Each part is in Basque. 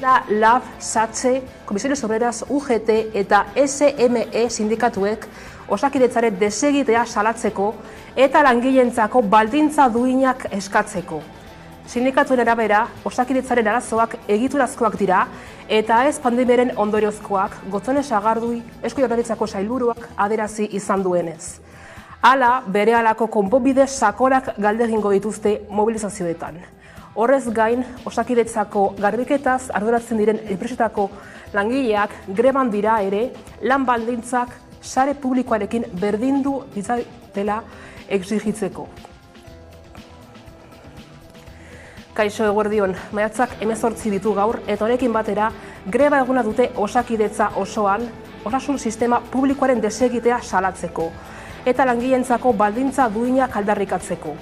Da LAB, SATSE, Comisiones Obreras, UGT eta SME sindikatuek Osakidetzaren desegitea salatzeko eta langileentzako baldintza duinak eskatzeko. Sindikatuen arabera, Osakidetzaren arazoak egiturazkoak dira eta ez pandemiaren ondoriozkoak, Gotzone Sagardui Eusko Jaurlaritzako sailburuak adierazi izan duenez. Hala, berehalako konponbide sakonak galde egingo dituzte mobilizazioetan. Horrez gain, Osakidetzako garbiketaz arduratzen diren enpresetako langileak greban dira ere lan baldintzak sare publikoarekin berdindu ditzatela exigitzeko. Kaixo eguerdion, maiatzak 18 ditu gaur eta honekin batera greba eguna dute Osakidetza osoan osasun sistema publikoaren desegitea salatzeko eta langileentzako baldintza duinak aldarrikatzeko.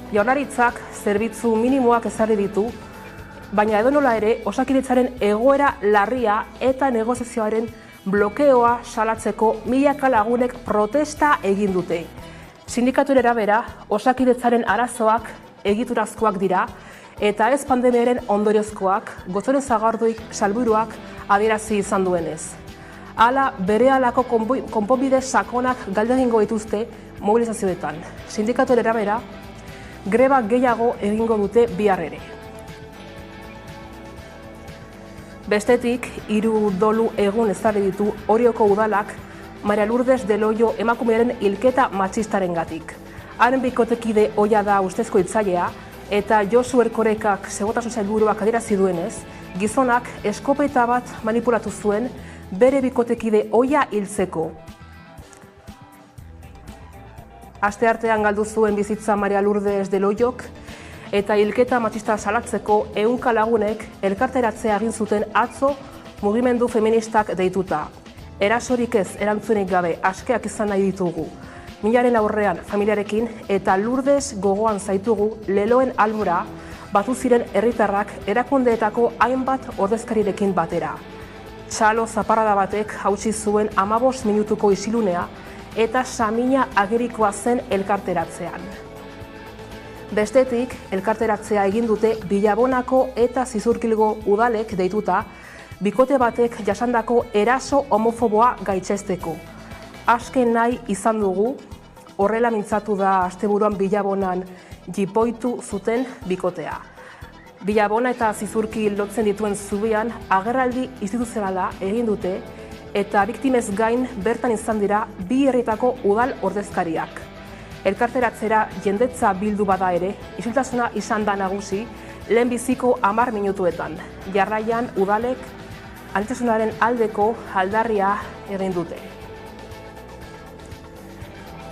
Jaurlaritzak zerbitzu minimoak ezarri ditu, baina edonola ere Osakidetzaren egoera larria eta negoziazioaren blokeoa salatzeko milaka lagunek protesta egin dute. Sindikatuen arabera, Osakidetzaren arazoak egiturazkoak dira eta ez pandemiaren ondoriozkoak, Gotzone Sagarduik sailburuak adierazi izan duenez. Hala, berehalako konponbide sakonak galde egingo dituzte mobilizazioetan. Sindikatuen arabera, greba gehiago egingo dute bihar ere. Bestetik, 3 dolu egun ezarri ditu Orioko udalak Maria Lourdes del Hoyo emakumearen hilketa matxistarengatik. Haren bikotekide ohia da ustezko hiltzailea eta Josu Erkorekak segurtasun sailburuak adierazi duenez, gizonak eskopeta bat manipulatu zuen bere bikotekide ohia hiltzeko. Asteartean galdu zuen bizitza Maria Lourdes del Hoyok eta hilketa matxista salatzeko 100 lagunek elkarteratzea egin zuten atzo mugimendu feministak deituta. Erasorik ez erantzunik gabe askeak izan nahi ditugu. Minaren aurrean familiarekin eta Lourdes gogoan zaitugu leloen albora batu ziren herritarrak erakundeetako hainbat ordezkarirekin batera. Txalo zaparrada batek hautsi zuen 15 minutuko isilunea eta samina agerikoa zen elkarteratzean. Bestetik, elkarteratzea egin dute Bilabonako eta Zizurkilgo udalek deituta, bikote batek jasandako eraso homofoboa gaitzesteko. Azken nahi izan dugu, horrela mintzatu da asteburuan Bilabonan jipoitu zuten bikotea. Bilabona eta Zizurkil lotzen dituen zubian agerraldi instituzionala egin dute eta biktimez gain bertan izan dira 2 herrietako udal ordezkariak. Elkarteratzera jendetza bildu bada ere, isiltasuna izan da nagusi lehenbiziko 10 minutuetan. Jarraian udalek aniztasunaren aldeko aldarria egin dute.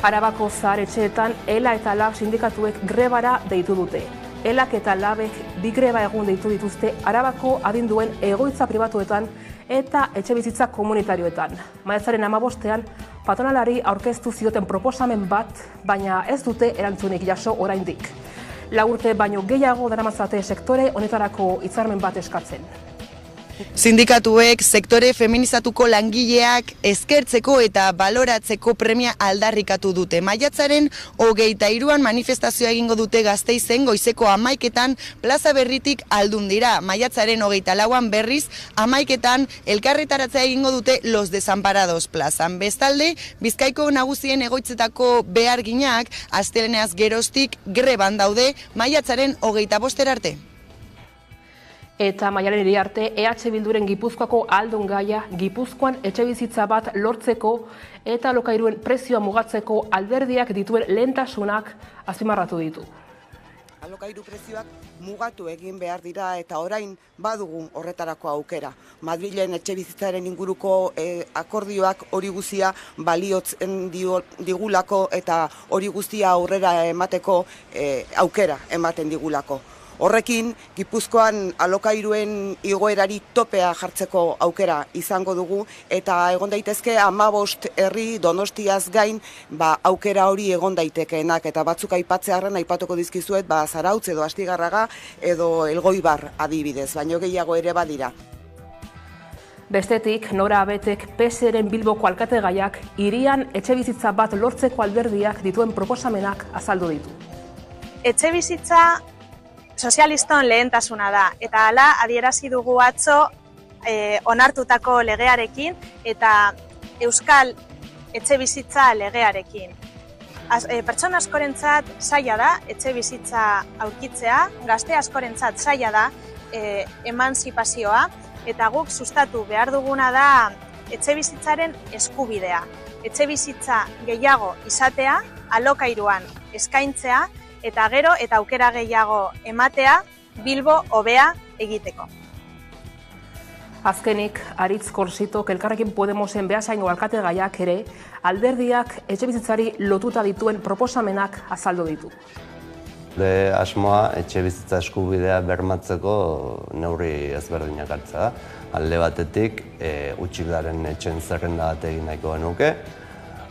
Arabako zahar-etxeetan ELA eta LAB sindikatuek grebara deitu dute. ELAk eta LABek 2 greba egun deitu dituzte Arabako adinduen egoitza pribatuetan eta etxebizitza komunitarioetan. Maiatzaren 15ean patronalari aurkeztu zioten proposamen bat, baina ez dute erantzunik jaso oraindik. 4 urte baino gehiago daramatzate sektore honetarako hitzarmen bat eskatzen. Sindikatuek sektore feminizatuko langileak eskertzeko eta baloratzeko premia aldarrikatu dute. Maiatzaren 23an manifestazioa egingo dute Gasteizen goizeko 11etan plaza berritik Aldundira. Maiatzaren 24an berriz 11etan elkarretaratzea egingo dute Los Desamparados plazan. Bestalde, Bizkaiko nagusien egoitzetako beharginak asteleneaz geroztik greban daude maiatzaren 25 arte. Eta maialen iriarte, EH Bilduren Gipuzkoako aldun gaia Gipuzkoan etxebizitza bat lortzeko eta alokairuen prezioa mugatzeko alderdiak dituen lehentasunak azpimarratu ditu. Alokairu prezioak mugatu egin behar dira eta orain badugu horretarako aukera. Madrilen etxebizitzaren inguruko akordioak hori guztia baliotzen digulako eta hori guztia aurrera emateko aukera ematen digulako. Horrekin, Gipuzkoan alokairuen igoerari topea jartzeko aukera izango dugu eta egon daitezke 15 herri Donostiaz gain aukera hori egon daitekeenak eta batzuk aipatzearren aipatuko dizkizuet Zarautz edo Astigarraga edo Elgoibar adibidez, baino gehiago ere badira. Bestetik, Nora Abetek PSren Bilboko alkategaiak hirian etxebizitza bat lortzeko alderdiak dituen proposamenak azaldu ditu. Etxebizitza sozialiston lehentasuna da, eta hala adierazi dugu atzo onartutako legearekin eta Euskal etxebizitza legearekin. Pertsona askorentzat zaila da etxebizitza aurkitzea, gazte askorentzat zaila da emantzipazioa, eta guk sustatu behar duguna da etxebizitzaren eskubidea. Etxebizitza gehiago izatea, alokairuan eskaintzea, eta gero eta aukera gehiago ematea Bilbo hobea egiteko. Azkenik, Aritz Korsitok Elkarrekin Podemosen Beasaingo alkategaiak ere alderdiak etxebizitzari lotuta dituen proposamenak azaldu ditu. Gure asmoa etxebizitza eskubidea bermatzeko neurri ezberdinak hartzea. Alde batetik, hutsik garen etxen zerrenda bat egin nahiko genuke,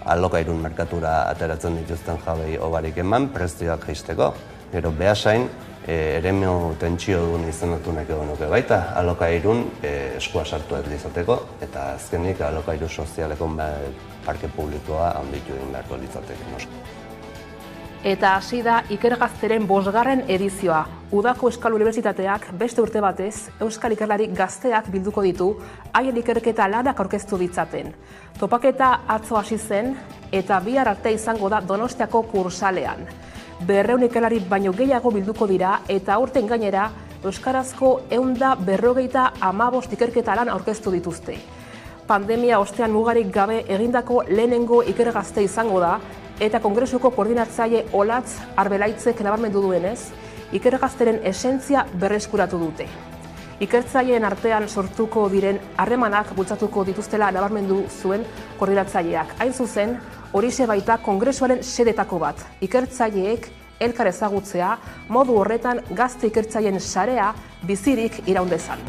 alokairun merkatura ateratzen dituzten jabei hobarik eman, prezioak jaisteko. Gero Beasain, eremu tentsio duen izendatu nahiko genuke baita, alokairun eskua sartu ez izateko, eta azkenik alokairu sozialeko parke publikoa handitu egin beharko litzateke. Eta hasi da Iker Gazteren 5. edizioa. Udako Euskal Unibertsitateak beste urte batez Euskal Ikerlari gazteak bilduko ditu haien ikerketa lanak aurkeztu ditzaten. Topaketa atzo hasi zen eta bihar arte izango da Donostiako Kursalean. 200 ikerlari baino gehiago bilduko dira eta aurten gainera euskarazko 155 ikerketa lan aurkeztu dituzte. Pandemia ostean mugarik gabe egindako lehenengo ikergazte izango da, eta Kongresuko koordinatzaile Olatz Arbelaitzek nabarmendu duenez, ikergazteren esentzia berreskuratu dute. Ikertzaileen artean sortuko diren harremanak bultzatuko dituztela nabarmendu zuen koordinatzaileak. Hain zuzen, horixe baita Kongresuaren sedetako bat. Ikertzaileek elkar ezagutzea, modu horretan gazte ikertzaileen sarea bizirik iraun dezan.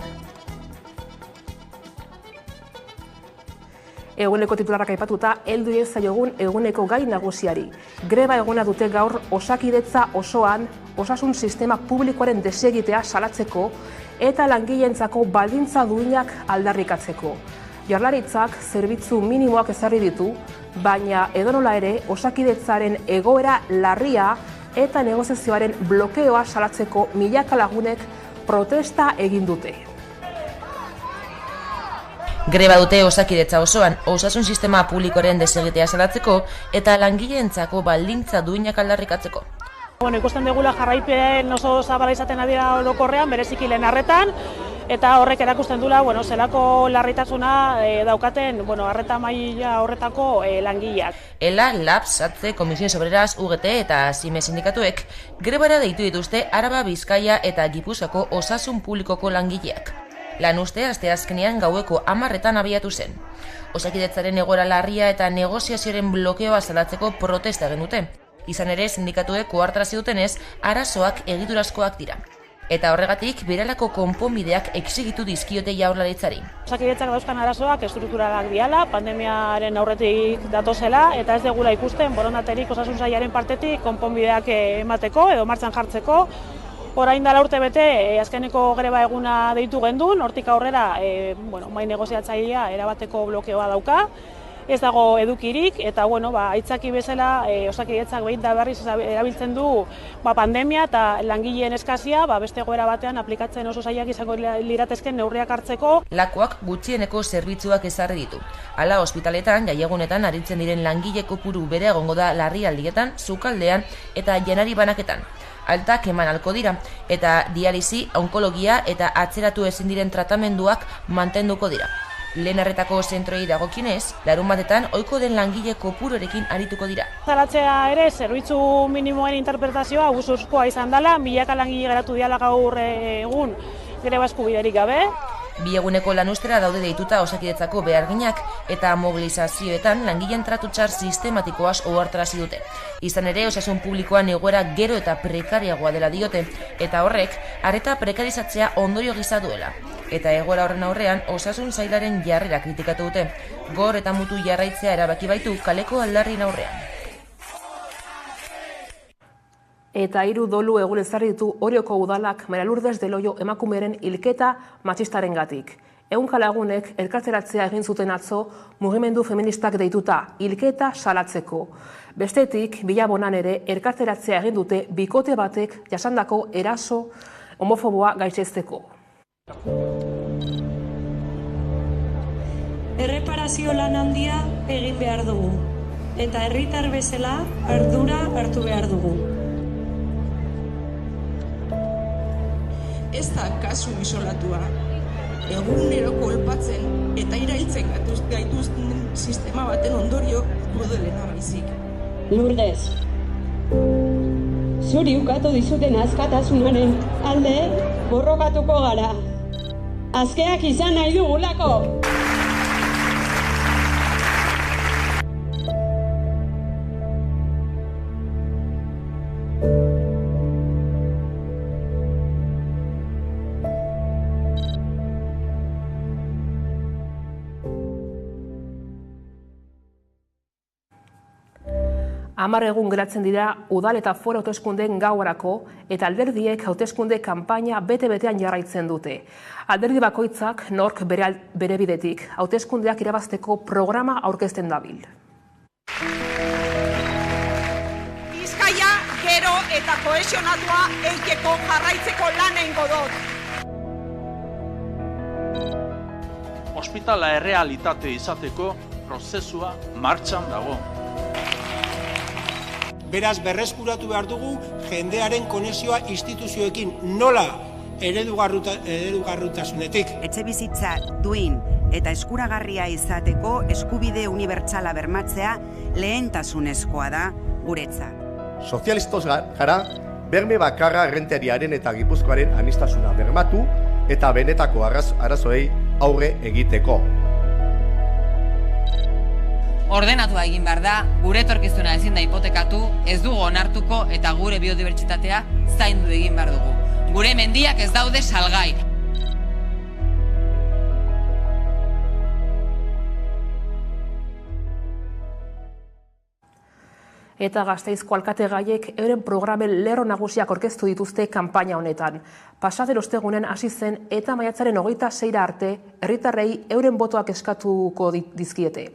Eguneko titularrak aipatuta, heldu zaiogun eguneko gai nagusiari. Greba eguna dute gaur Osakidetza osoan osasun sistema publikoaren desegitea salatzeko eta langileentzako baldintza duinak aldarrikatzeko. Jaurlaritzak zerbitzu minimoak ezarri ditu, baina edonola ere Osakidetzaren egoera larria eta negoziazioaren blokeoa salatzeko milaka lagunek protesta egin dute. Greba dute Osakidetza osoan osasun sistema publikoaren desegitea salatzeko eta langileentzako baldintza duinak aldarrikatzeko. Ikusten dugula jarraipen oso zabala izaten adira orokorrean, bereziki lehen arretan, eta horrek erakusten duela, zelako larritasuna daukaten, arreta maila horretako langileak. ELA, LAB, SATZE, Comisiones Obreras, UGT eta SIME sindikatuek grebara deitu dituzte Araba, Bizkaia eta Gipuzkoako osasun publikoko langileak. Lan uste asteazkenean gaueko 10:00 abiatu zen. Osakidetzaren egoera larria eta negoziazioaren blokeoa salatzeko protesta egin dute. Izan ere, sindikatuek ohartarazi dutenez, arazoak egiturazkoak dira. Eta horregatik, berelako konponbideak exigitu dizkiote Jaurlaritzari. Osakidetzak dauzkan arazoak estrukturalak diala, pandemiaren aurretik datozela, eta ez degula ikusten borondaterik osasun sailaren partetik konponbideak emateko edo martxan jartzeko. Orain dela urte bete, azkeneko greba eguna deitu gendun, hortik aurrera, mai negoziatzailea erabateko blokeoa dauka, ez dago edukirik, eta aitzaki bezala Osakidetzak behin da berriz erabiltzen du pandemia eta langileen eskazia beste egoera batean aplikatzen oso zailak izango liratezken neurriak hartzeko. Lakoak gutxieneko zerbitzuak ezarri ditu. Hala, ospitaletan, jaiegunetan aritzen diren langile kopuru bere egongo da larrialdietan, sukaldean eta janari banaketan. Altak eman halko dira, eta dialisi, onkologia eta atzeratu ezin diren tratamenduak mantenduko dira. Lehen arretako zentroei dagokinez, larunbatetan ohiko den langile kopurorekin arituko dira. Salatzea ere, zerbitzu minimoen interpretazioa abusuzkoa izan dela, milaka langile geratu diala gaur egun greba eskubiderik gabe. Bi eguneko lanustera daude deituta Osakidetzako beharginak eta mobilizazioetan langileen tratu txar sistematikoaz ohartarazi dute. Izan ere, osasun publikoan egoera gero eta prekariagoa dela diote, eta horrek arreta prekarizatzea ondorio gisa duela. Eta egoera horren aurrean osasun sailaren jarrera kritikatu dute. Gor eta mutu jarraitzea erabaki baitu kaleko aldarrien aurrean. Eta 3 dolu egun ezarri ditu Orioko udalak Maria Lourdes del Hoyo emakumearen hilketa matxistarengatik. Ehunka lagunek elkarteratzea egin zuten atzo mugimendu feministak deituta hilketa salatzeko. Bestetik, Bilabonan ere elkarteratzea egin dute bikote batek jasandako eraso homofoboa gaitzesteko. Erreparazio lan handia egin behar dugu, eta herritar bezala ardura hartu behar dugu. Ez da kasu isolatua. Egunero kolpatzen eta irailtzen gaituzten sistema baten ondorio krudelena baizik. Lourdes, zuri ukatu dizuten askatasunaren alde borrokatuko gara. Azkeak izan nahi dugulako! Hamar egun geratzen dira udal eta foru hauteskundeen gaurako eta alderdiek hauteskunde kanpaina bete-betean jarraitzen dute. Alderdi bakoitzak nork bere bidetik hauteskundeak irabazteko programa aurkezten dabil. Bizkaia gero eta kohesionatua eiteko jarraitzeko lan egingo dut. Ospitala errealitate izateko prozesua martxan dago. Beraz, berreskuratu behar dugu jendearen konexioa instituzioekin nola eredugarrutasunetik. Etxebizitza duin eta eskuragarria izateko eskubide unibertsala bermatzea lehentasunezkoa da guretzat. Sozialistos gara, berme bakarra errenteriaren eta Gipuzkoaren aniztasuna bermatu eta benetako arazoei aurre egiteko. Ordenatua egin behar da, gure etorkizuna ezin da hipotekatu, ez dugu onartuko eta gure biodibertsitatea zaindu egin behar dugu. Gure mendiak ez daude salgai. Eta Gasteizko alkategaiek euren programen lerro nagusiak aurkeztu dituzte kanpaina honetan. Pasaden ostegunen hasi zen eta maiatzaren 26 arte herritarrei euren botoak eskatuko dizkiete.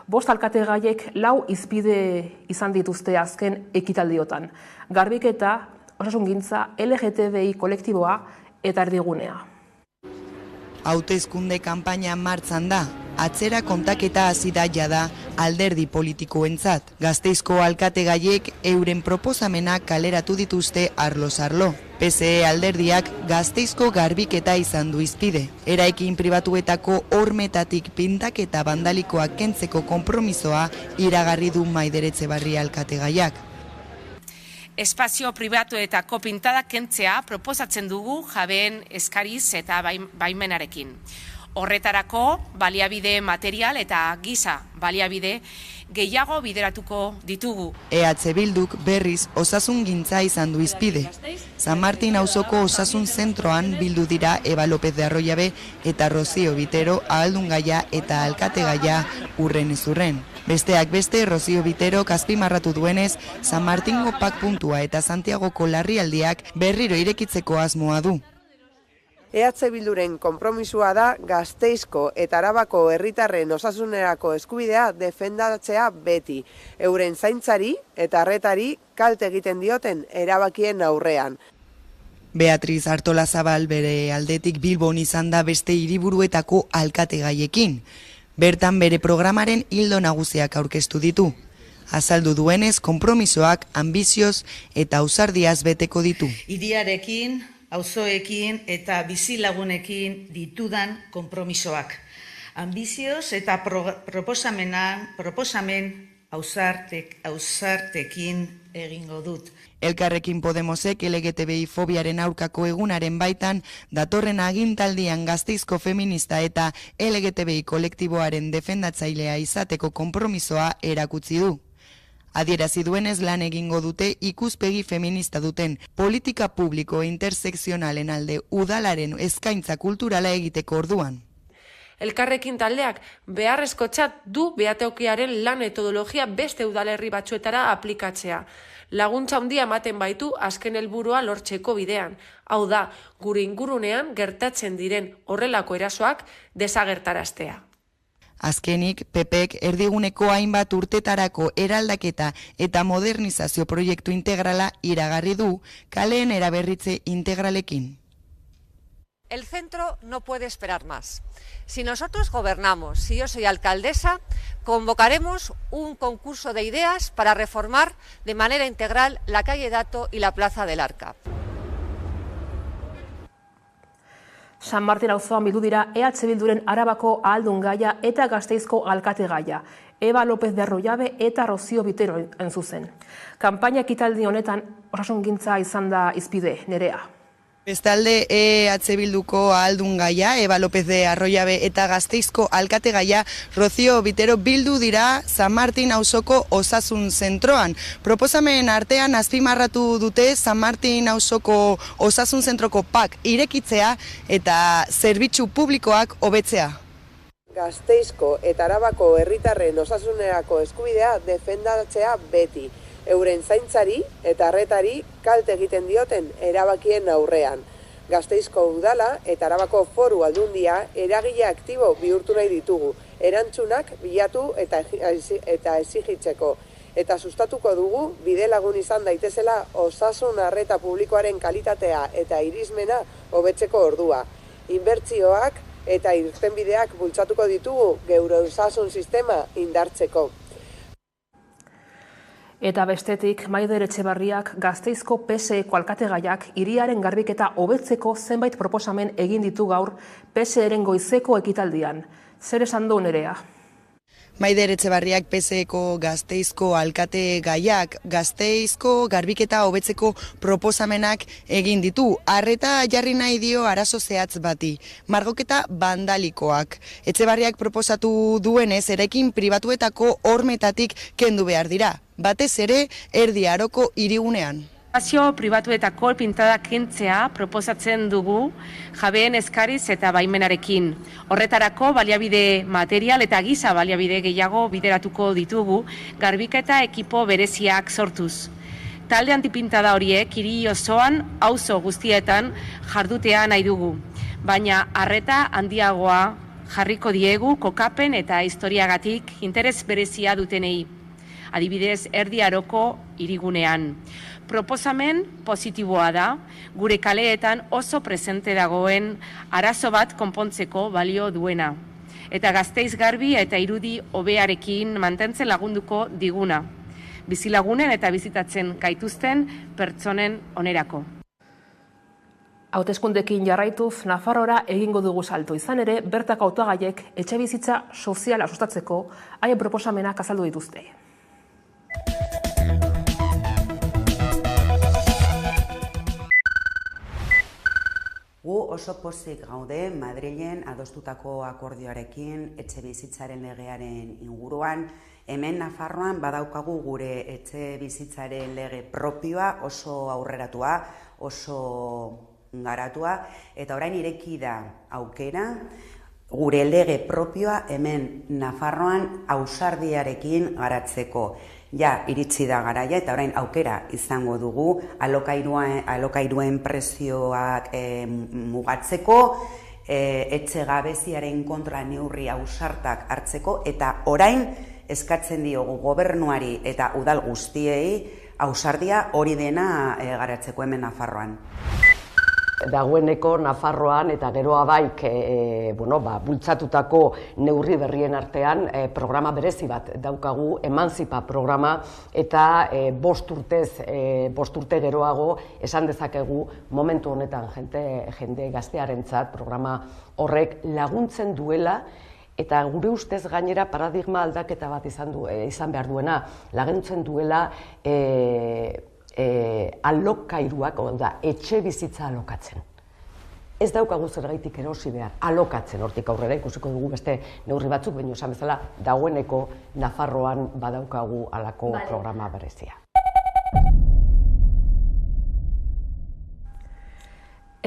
5 alkategaiek 4 izpide izan dituzte azken ekitaldiotan. Garbiketa, osasungintza, LGTBI kolektiboa eta erdigunea. Hauteskunde kanpaina martzan da. Atzera kontaketa hasi da jada alderdi politikoentzat. Gasteizko alkategaiek euren proposamenak kaleratu dituzte arloz arlo. PSE alderdiak Gasteizko garbiketa izan du izpide. Eraikin pribatuetako hormetatik pintaketa bandalikoak kentzeko konpromisoa iragarri du Maider Etxebarria alkategaiak. Espazio pribatuetako pintadak kentzea proposatzen dugu jabeen eskariz eta baimenarekin. Horretarako baliabide material eta giza baliabide gehiago bideratuko ditugu. EH Bilduk berriz osasungintza izan du izpide. San Martin auzoko osasun zentroan bildu dira Eba López de Arroyabe eta Rocío Vitero ahaldungaia eta alkategaia urren ez urren. Besteak beste, Rocío Vitero azpimarratu duenez, San Martingo pak puntua eta Santiagoko larrialdiak berriro irekitzeko asmoa du. EH Bilduren konpromisua da Gasteizko eta Arabako herritarren osasunerako eskubidea defendatzea beti, euren zaintzari eta arretari kalte egiten dioten erabakien aurrean. Beatriz Artolazabal bere aldetik Bilbon izan da beste hiriburuetako alkategaiekin. Bertan bere programaren ildo nagusiak aurkeztu ditu. Azaldu duenez, konpromisoak ambizioz eta ausardiaz beteko ditu. Hiriarekin, auzoekin eta bizilagunekin ditudan konpromisoak. Ambizioz eta proposamen ausartekin egingo dut. Elkarrekin Podemosek LGTBI fobiaren aurkako egunaren baitan datorren agintaldian Gasteizko feminista eta LGTBI kolektiboaren defendatzailea izateko konpromisoa erakutsi du. Adierazi duenez lan egingo dute ikuspegi feminista duten politika publiko intersekzionalen alde udalaren eskaintza kulturala egiteko orduan. Elkarrekin taldeak beharrezkotzat du behatokiaren lan metodologia beste udalerri batzuetara aplikatzea. Laguntza handia ematen baitu azken helburua lortzeko bidean. Hau da, gure ingurunean gertatzen diren horrelako erasoak desagertaraztea. Azkenik, PPek erdiguneko hainbat urtetarako eraldaketa eta modernizazio proiektu integrala iragarri du kaleen eraberritze integralekin. El centro no puede esperar más. Si nosotros gobernamos, si yo soy alcaldesa, convocaremos un concurso de ideas para reformar de manera integral la calle Dato y la plaza del Arca. San Martin auzoan bildu dira EH Bilduren Arabako ahaldun gaia eta Gasteizko alkate gaia. Eba López de Arroyabe eta Rocío Vitero hain zuzen. Kanpaina ekitaldi honetan osasungintza izan da hizpide, Nerea. Bestalde EH Bilduko ahaldun gaia, Eba López de Arroyabe eta Gasteizko alkate gaia, Rocío Vitero bildu dira San Martin auzoko osasun zentroan. Proposamen artean azpimarratu dute San Martin auzoko osasun zentroko PAK irekitzea eta zerbitzu publikoak hobetzea. Gasteizko eta Arabako herritarren osasunerako eskubidea defendatzea beti. Euren zaintzari eta arretari kalte egiten dioten erabakien aurrean. Gasteizko udala eta Arabako Foru Aldundia eragile aktibo bihurtu nahi ditugu, erantzunak bilatu eta exigitzeko. Eta sustatuko dugu bide lagun izan daitezela osasun arreta publikoaren kalitatea eta irismena hobetzeko ordua. Inbertsioak eta irtenbideak bultzatuko ditugu geure osasun sistema indartzeko. Eta bestetik, Maider Etxebarriak Gasteizko PSeko alkategaiak hiriaren garbiketa hobetzeko zenbait proposamen egin ditu gaur PSeren goizeko ekitaldian. Zer esan du Nerea? Maider Etxebarriak PSeko Gasteizko alkate gaiak Gasteizko garbiketa hobetzeko proposamenak egin ditu. Arreta jarri nahi dio arazo zehatz bati, margoketa bandalikoak. Etxebarriak proposatu duenez eraikin pribatuetako hormetatik kendu behar dira, batez ere Erdi Aroko hirigunean. Espazio pribatuetako pintada kentzea proposatzen dugu jabeen eskariz eta baimenarekin. Horretarako baliabide material eta giza baliabide gehiago bideratuko ditugu garbiketa ekipo bereziak sortuz. Talde antipintada horiek hiri osoan auzo guztietan jardutea nahi dugu, baina arreta handiagoa jarriko diegu kokapen eta historiagatik interes berezia dutenei. Adibidez, Erdi Aroko hirigunean. Proposamen positiboa da, gure kaleetan oso presente dagoen arazo bat konpontzeko balio duena. Eta Gasteiz garbi eta irudi hobearekin mantentzen lagunduko diguna. Bizilagunen eta bizitatzen gaituzten pertsonen onerako. Hauteskundeekin jarraituz, Nafarroara egingo dugu salto izan ere, bertako hautagaiek etxebizitza soziala sustatzeko haien proposamenak azaldu dituzte. Gu oso pozik gaude Madrilen adostutako akordioarekin etxebizitzaren legearen inguruan. Hemen Nafarroan badaukagu gure etxebizitzaren lege propioa, oso aurreratua, oso garatua, eta orain ireki da aukera gure lege propioa hemen Nafarroan ausardiarekin garatzeko. Ja, iritsi da garaia eta orain aukera izango dugu alokairuen prezioak mugatzeko, etxe gabeziaren kontra neurri ausartak hartzeko, eta orain eskatzen diogu gobernuari eta udal guztiei ausardia hori dena garatzeko hemen Nafarroan. Dagoeneko Nafarroan eta geroa baik bultzatutako neurri berrien artean programa berezi bat daukagu, Emantzipa programa, eta 5 urte geroago esan dezakegu momentu honetan jende gaztearentzat programa horrek laguntzen duela, eta gure ustez gainera paradigma aldaketa bat izan behar duena, laguntzen duela alokairuak, etxe bizitza alokatzen. Ez daukagu zergaitik erosi behar, alokatzen hortik aurrera, ikusiko dugu beste neurri batzuk, baina esan bezala dagoeneko Nafarroan badaukagu alako programa berezia.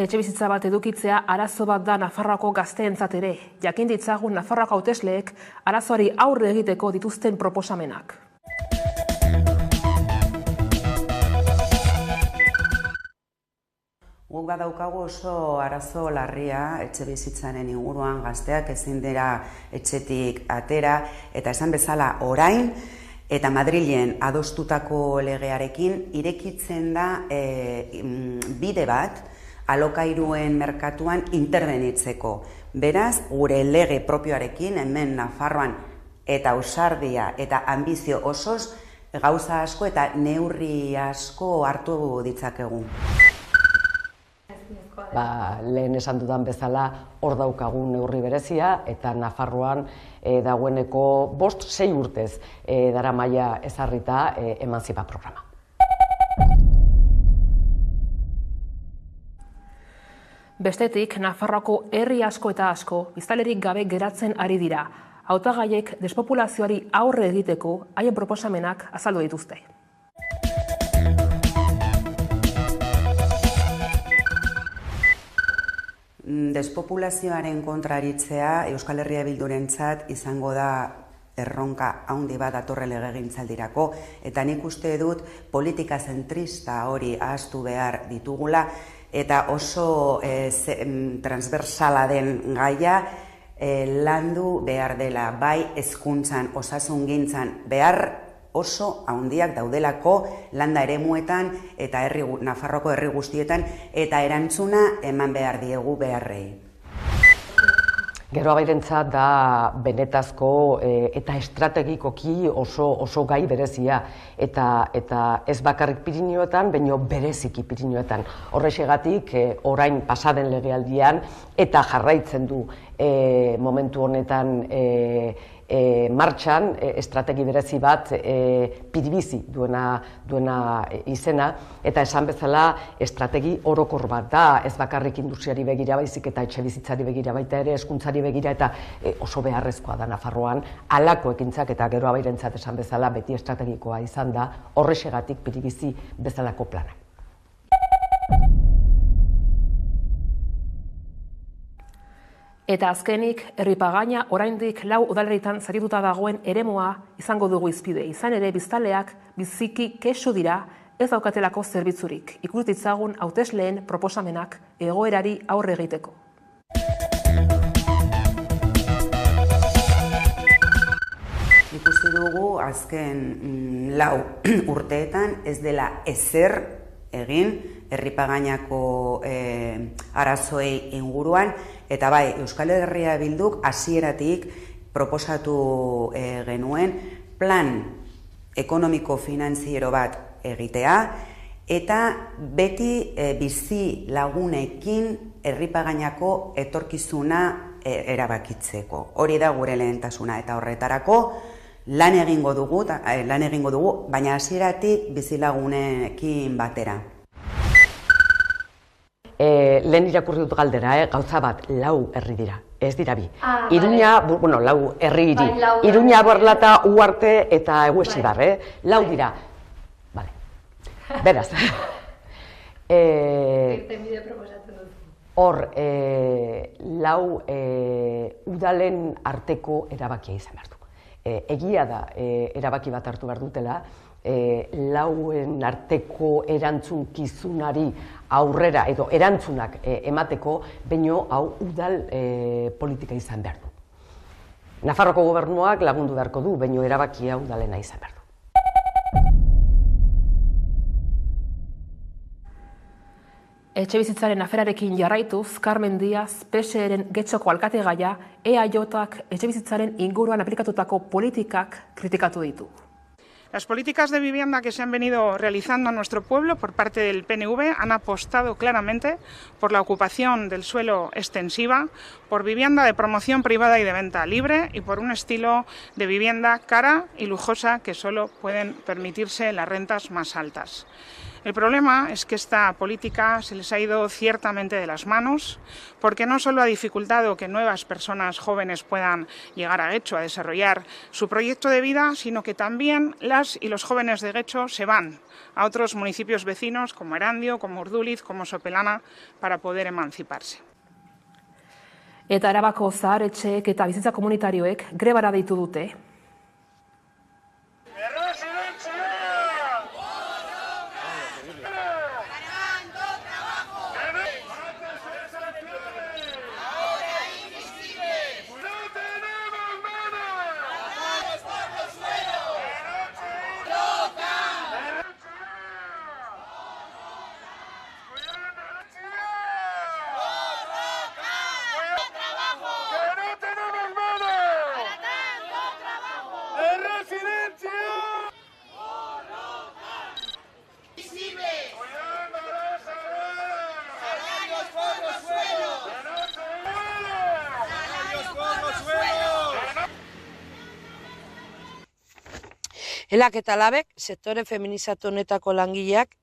Etxebizitza bat edukitzea arazo bat da Nafarroako gazteentzat ere. Jakin ditzagun Nafarroako hautesleek arazoari aurre egiteko dituzten proposamenak. Guk badaukagu oso arazo larria etxebizitzaren inguruan, gazteak ezin dira etxetik atera, eta esan bezala orain, eta Madrilen adostutako legearekin irekitzen da bide bat alokairuen merkatuan interbenitzeko. Beraz, gure lege propioarekin, hemen Nafarroan eta ausardia eta ambizio osoz, gauza asko eta neurri asko hartu ditzakegu. Lehen esan dudan bezala hor daukagun neurri berezia eta Nafarroan dagoeneko 5-6 urtez daramaia ezarrita emantzipa programa. Bestetik, Nafarroako herri asko eta asko biztanlerik gabe geratzen ari dira. Hautagaiek despopulazioari aurre egiteko haien proposamenak azaldu dituzte. Despopulazioaren kontraritzea Euskal Herria Bildurentzat izango da erronka handi bat datorren legegintzaldirako, eta nik uste dut politika zentrista hori ahaztu behar ditugula, eta oso transversala den gaia landu behar dela, bai hezkuntzan, osasungintzan, behar oso handiak daudelako landa eremuetan eta Nafarroko herri guztietan, eta erantzuna eman behar diegu beharrei. Gero Abairentzat da benetazko eta estrategikoki oso gai berezia, eta ez bakarrik Pirinioetan, baino bereziki Pirinioetan. Horrexegatik orain pasaden legealdian eta jarraitzen du momentu honetan martxan estrategi berezi bat Piribizi duena izena, eta esan bezala estrategi orokor bat da, ez bakarrik industriari begira baizik eta etxebizitzari begira baita ere, hezkuntzari begira, eta oso beharrezkoa da Nafarroan halako ekintzak, eta Gero Abairentzat esan bezala beti estrategikoa izan da horrexegatik Piribizi bezalako plana. Eta azkenik, Erripagaina oraindik 4 udalerritan sarituta dagoen eremua izango dugu hizpide. Izan ere, biztanleak biziki kexu dira ez daukatelako zerbitzurik. Ikus ditzagun hautesleen proposamenak egoerari aurre egiteko. Ikusi dugu azken 4 urteetan ez dela ezer egin Erripagainako arazoei inguruan, eta bai, Euskal Herria Bilduk hasieratik proposatu genuen plan ekonomiko-finantziero bat egitea, eta beti bizi lagunekin Erripagainako etorkizuna erabakitzeko. Hori da gure lehentasuna, eta horretarako lan egingo dugu, baina hasieratik bizi lagunekin batera. Lehen irakurri dut galdera, gauza bat, 4 herri dira, ez dira 2. Iruña, 4 herri hiri. Iruña, Borlata, Uarte eta Eguesibar, 4 dira. Beraz. Hor, 4 udalen arteko erabakia izan behar du. Egia da, erabaki bat hartu behar dutela, 4 arteko erantzunkizunari aurrera edo erantzunak emateko, baino hau udal politika izan behar du. Nafarroko gobernuak lagundu beharko du, baino erabakia udalena izan behar du. Etxebizitzaren aferarekin jarraituz, Carmen Díaz, PSEren Getxoko alkategaia, EAJak etxebizitzaren inguruan aplikatutako politikak kritikatu ditu. Las políticas de vivienda que se han venido realizando en nuestro pueblo por parte del PNV han apostado claramente por la ocupación del suelo extensiva, por vivienda de promoción privada y de venta libre y por un estilo de vivienda cara y lujosa que solo pueden permitirse las rentas más altas. El problema es que esta política se les ha ido ciertamente de las manos, porque no solo ha dificultado que nuevas personas jóvenes puedan llegar a Getxo a desarrollar su proyecto de vida, sino que también las y los jóvenes de Getxo se van a otros municipios vecinos como Erandio, como Urduliz, como Sopelana, para poder emanciparse. Eta Arabako zaharetxeek eta bizitza komunitarioek grebara deitu dute. Elak eta labek, sektore feminizatu honetako langileak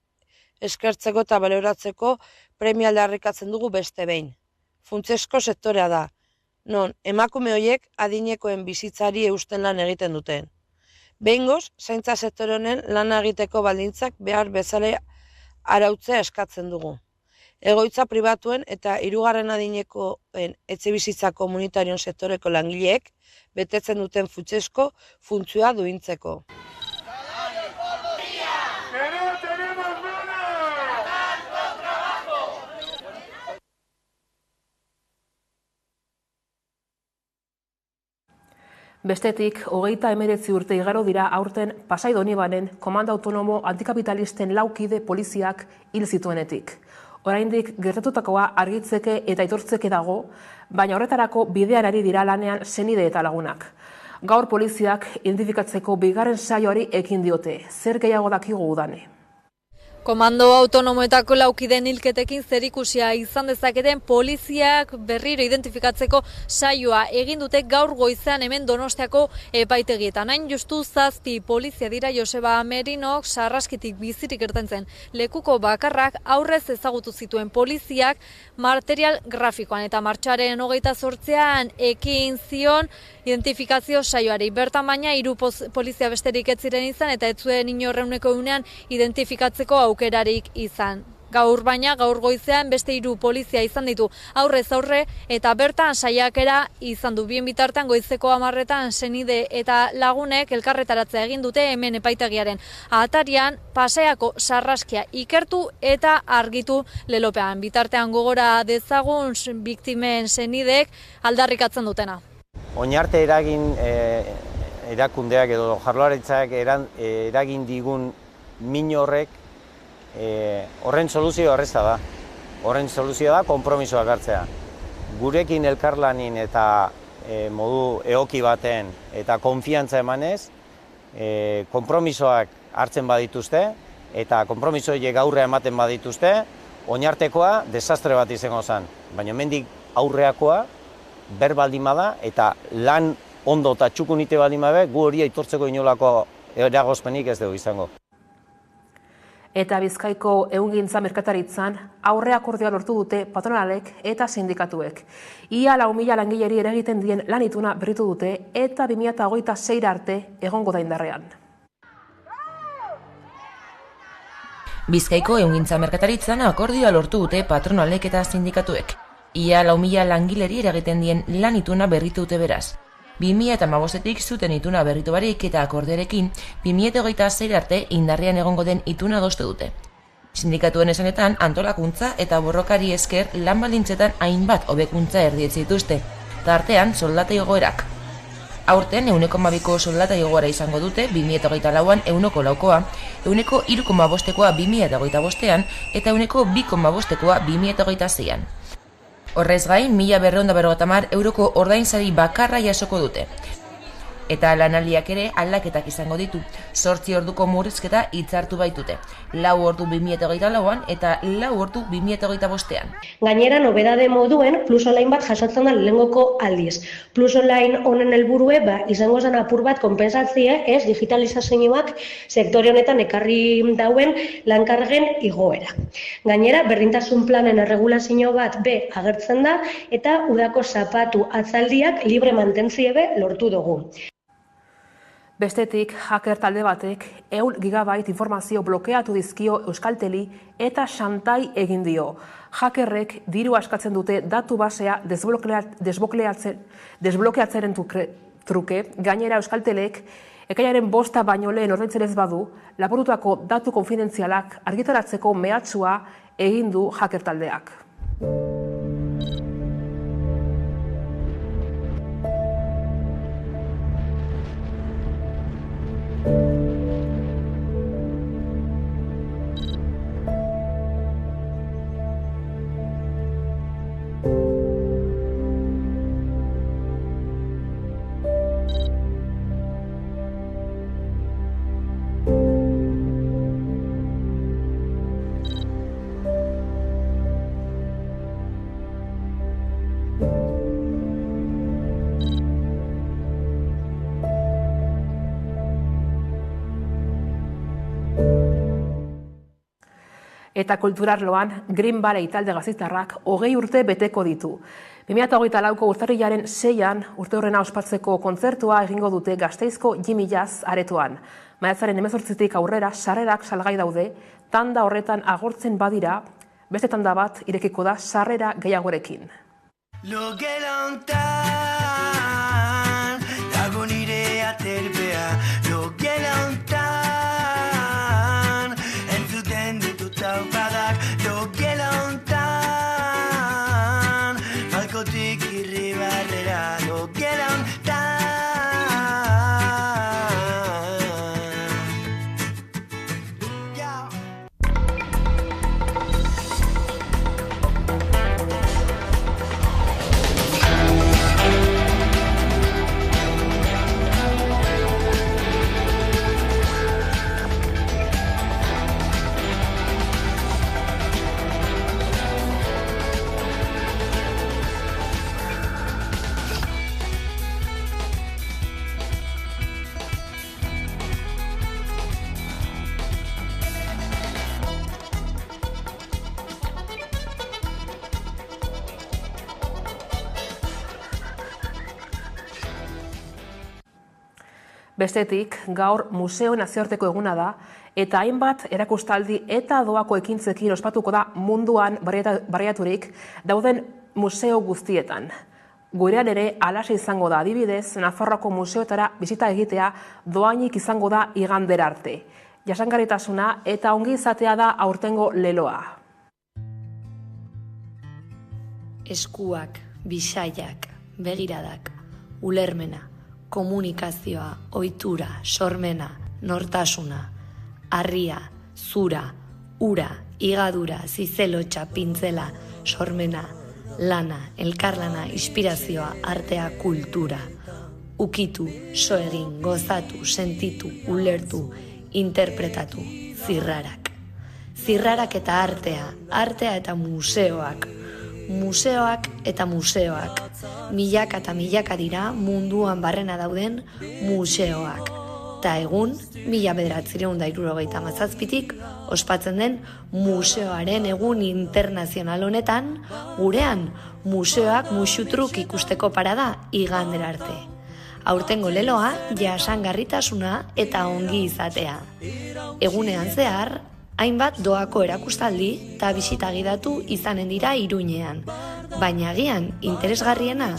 eskertzeko eta baloratzeko premia aldarrikatzen dugu beste behin. Funtsezko sektorea da, non emakume horiek adinekoen bizitzari eusten lan egiten duten. Behingoz, zaintza sektore honen lana egiteko baldintzak behar bezala arautzea eskatzen dugu. Egoitza pribatuen eta hirugarren adinekoen etxebizitza komunitarion sektoreko langileek betetzen duten funtsezko funtzioa duintzeko. Bestetik, 39 urte igaro dira aurten Pasai Donibanen komando autonomo antikapitalisten laukide poliziak hil zituenetik. Oraindik gertatutakoa argitzeke eta aitortzeke dago, baina horretarako bidean ari dira lanean senide eta lagunak. Gaur poliziak identifikatzeko bigarren saioari ekin diote. Zer gehiago dakigu udane? Komando autonomoetako laukideen hilketekin zerikusia izan dezaketen poliziak berriro identifikatzeko saioa egin dute gaur goizean hemen Donostiako epaitegietan. Hain justu 7 polizia dira. Joseba Merinok sarraskitik bizirik irten lekuko bakarrak aurrez ezagutu zituen poliziak material grafikoan eta martxoaren 28an ekin zion identifikazio saioari. Bertan baina 3 polizia besterik ez ziren izan eta ez zuen inorreuneko unean identifikatzeko aukerarik izan. Gaur baina, gaur goizean beste 3 polizia izan ditu aurrez aurre eta bertan saiakera izan du. Bien bitartean goizeko 10etan senide eta lagunek elkarretaratzea egin dute hemen epaitegiaren atarian Paseako sarraskia ikertu eta argitu lelopean. Bitartean gogora dezagun biktimen senidek aldarrikatzen dutena. Oinarte erakundeak edo Jaurlaritzak eragin digun min horrek horren soluzioa erraza da. Horren soluzioa da konpromisoak hartzea. Gurekin elkarlanin eta modu egoki baten eta konfiantza emanez, konpromisoak hartzen badituzte eta konpromiso horiek aurrea ematen badituzte, oinartekoa desastre bat izango zen. Baina hemendik aurreakoa berbaldin bada eta lan ondo eta txukunite baldin babe, gu hori aitortzeko inolako eragozpenik ez dugu izango. Eta Bizkaiko ehungintza merkataritzan aurre akordioa lortu dute patronalek eta sindikatuek. Ia 4.000 langileri eragiten dien lan ituna berritu dute eta 2026 arte egongo da indarrean. Bizkaiko ehungintza merkataritzan akordioa lortu dute patronalek eta sindikatuek. Ia 4.000 langileri eragiten dien lan ituna berritu dute beraz. 2015etik zuten ituna berritu barik eta akordearekin 2026 arte indarrean egongo den ituna adostu dute. Sindikatuen esanetan antolakuntza eta borrokari esker lan baldintzetan hainbat hobekuntza erdietzi dituzte, tartean soldata igoerak. Aurten 1,2ko soldata igoera izango dute 2024an 1,4koa, 3,5koa 2025an eta 2,5koa 2026an. Horrez gain, 1.250 euroko ordainsari bakarra jasoko dute. Eta lanaldiak ere aldaketak izango ditu. 8 orduko murrizketa hitzartu baitute. 4 ordu 2024an eta 4 ordu 2025an. Gainera, nobedade moduen Plus Online bat jasotzen da lehengoko aldiz. Plus Online honen helburue izango zen apur bat konpensatzea, digitalizazioak sektore honetan ekarri dauen lankargen igoera. Gainera, berdintasun planen erregulazio bat agertzen da eta udako zapatu atzaldiak libre mantentzie lortu dugu. Bestetik, hacker talde batek 100 GB informazio blokeatu dizkio Euskalteli eta xantai egin dio. Hackerrek diru askatzen dute datu basea desblokeatzeren truke, gainera Euskaltelek ekainaren 5 baino lehen ordaintzen ez badu, lapurtutako datu konfidentzialak argitaratzeko mehatxua egin du hacker taldeak. Eta kulturarloan Green Valley talde gasteiztarrak 20 urte beteko ditu. 2024ko urtarrilaren 6an urte horrena ospatzeko kontzertua egingo dute Gasteizko Jimmy Jazz aretoan. Maiatzaren 18tik aurrera sarrerak salgai daude, tanda horretan agortzen badira, beste tanda bat irekiko da sarrera gehiagorekin. Logelan dago nire aterbea, logelan entzuten ditut taupadak, logelan balkotik irribarrera, logelan Bestetik, gaur Museo Nazioarteko eguna da, eta hainbat erakustaldi eta doako ekintzekin ospatuko da munduan bariaturik dauden museo guztietan. Gurean ere alaxe izango da, adibidez, Nafarroako museoetara bisita egitea doainik izango da igandera arte. Jasangarritasuna eta ongi izatea da aurtengo leloa. Eskuak, bisaiak, begiradak, ulermena, komunikazioa, ohitura, sormena, nortasuna, harria, zura, ura, higadura, zizelotxa, pintzela, sormena, lana, elkarlana, inspirazioa, artea, kultura. Ukitu, so egin, gozatu, sentitu, ulertu, interpretatu, zirrarak. Zirrarak eta artea, artea eta museoak. Museoak eta museoak. Milaka eta milaka dira munduan barrena dauden museoak. Ta egun, 1977tik ospatzen den museoaren egun internazional honetan, gurean museoak musutruk ikusteko parada igandera arte. Aurtengo leloa jasangarritasuna eta ongi izatea. Egunean zehar, hainbat doako erakustaldi eta bisita gidatu izanen dira Iruñean. Baina agian interesgarriena,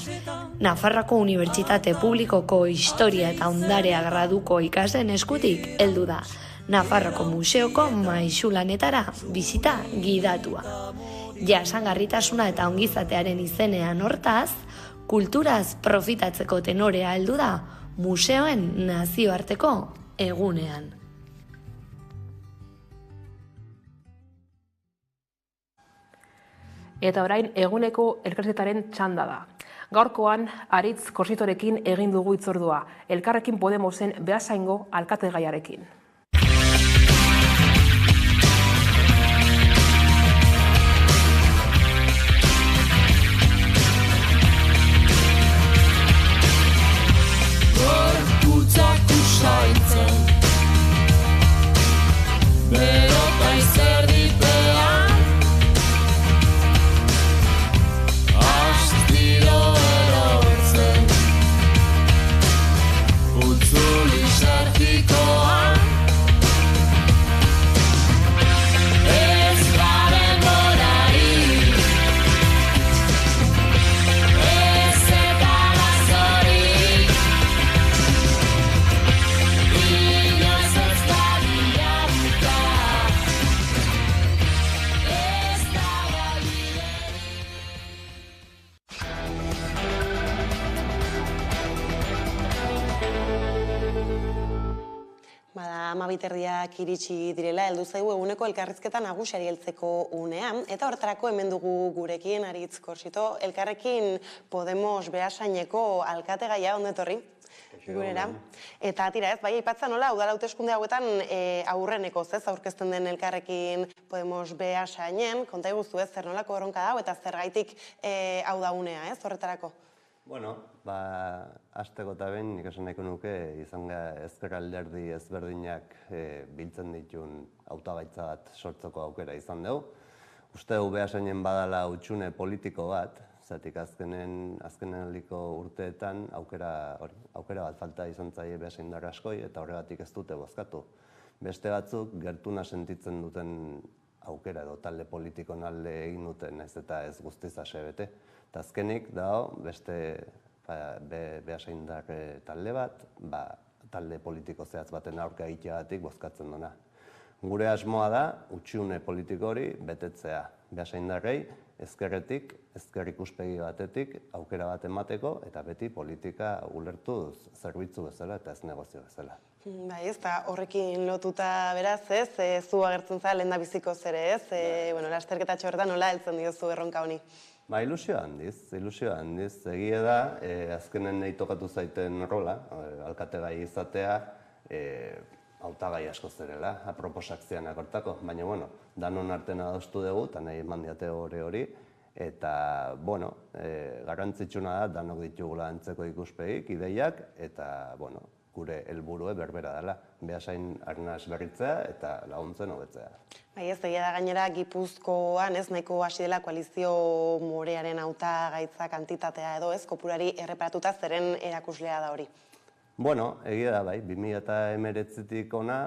Nafarroako Unibertsitate Publikoko Historia eta Ondarea graduko ikasleen eskutik heldu da Nafarroako Museoko maisulanetara bisita gidatua. Jasangarritasuna eta ongizatearen izenean hortaz, kulturaz profitatzeko tenorea heldu da museoen nazioarteko egunean. Eta orain eguneko elkarrizketaren txanda da. Gaurkoan, Aritz Korsitorekin egin dugu hitzordua, Elkarrekin Podemosen Beasaingo alkategaiarekin. Gorputzak usaitzen, berota izerdipean, astiro erortzen, utzuli sartikoan, ez garen gorari, ez eta gazorik, inoiz ez da bilaruta, ez da galbiderik. Bada, 12:00 iritsi direla, heldu zaigu eguneko elkarrizketa nagusiari heltzeko unean, eta horretarako hemen dugu gurekin Aritz Korsito, Elkarrekin Podemos Beasaineko alkategaia, ondo etorri? Gurera. Eta tira ez, bai, aipatzen nola, udal hauteskunde hauetan aurreneko ez aurkezten den Elkarrekin Podemos Beasainen, konta iguzu ez, zer nolako erronka dago eta zergaitik hau da unea ez, horretarako? Bueno, hasteko eta behin nik esan nahiko nuke izan ezker alderdi ezberdinak biltzen ditun hautagaitza bat sortzeko aukera izan dugu. Uste dugu Beasainen badala hutsune politiko bat, zatik azkeneliko urteetan aukera bat falta izan zaie Beasaindar askoi eta horregatik ez dute bozkatu. Beste batzuk gertuna sentitzen duten aukera edo talde politikon alde egin duten, ez eta ez guztiz asebete. Eta azkenik dago beste Beasaindar talde bat, talde politiko zehatz baten aurka egiteagatik bozkatzen duna. Gure asmoa da, hutsune politiko hori betetzea. Beasaindarrei ezkerretik, ezker ikuspegi batetik aukera bat emateko eta beti politika ulertuz zerbitzu bezala eta ez negozio bezala. Bai, ez da horrekin lotuta beraz, ez, zu agertzen za lehendabiziko zere, ez, lasterketatxo horretan nola heltzen diozu erronka honi? Ilusio handiz, egia da, azkenen nahi tokatu zaiten rola, alkategai izatea, hautagai asko zerela, aproposak zianak hortako, baina, bueno, danon artean adostu dugu, eta nahi eman diate hori, eta, bueno, garrantzitsuna da, danok ditugula antzeko ikuspegik, ideiak, eta, bueno, gure helburue berbera dela, Beasain arnaz berritzea eta laguntzen hobetzea. Bai, ez egia da gainera Gipuzkoan ez nahiko hasi dela koalizio morearen hautagaitza kantitatea edo ez, kopurari erreparatuta zeren erakuslea da hori. Bueno, egia da bai, 2019tik ona,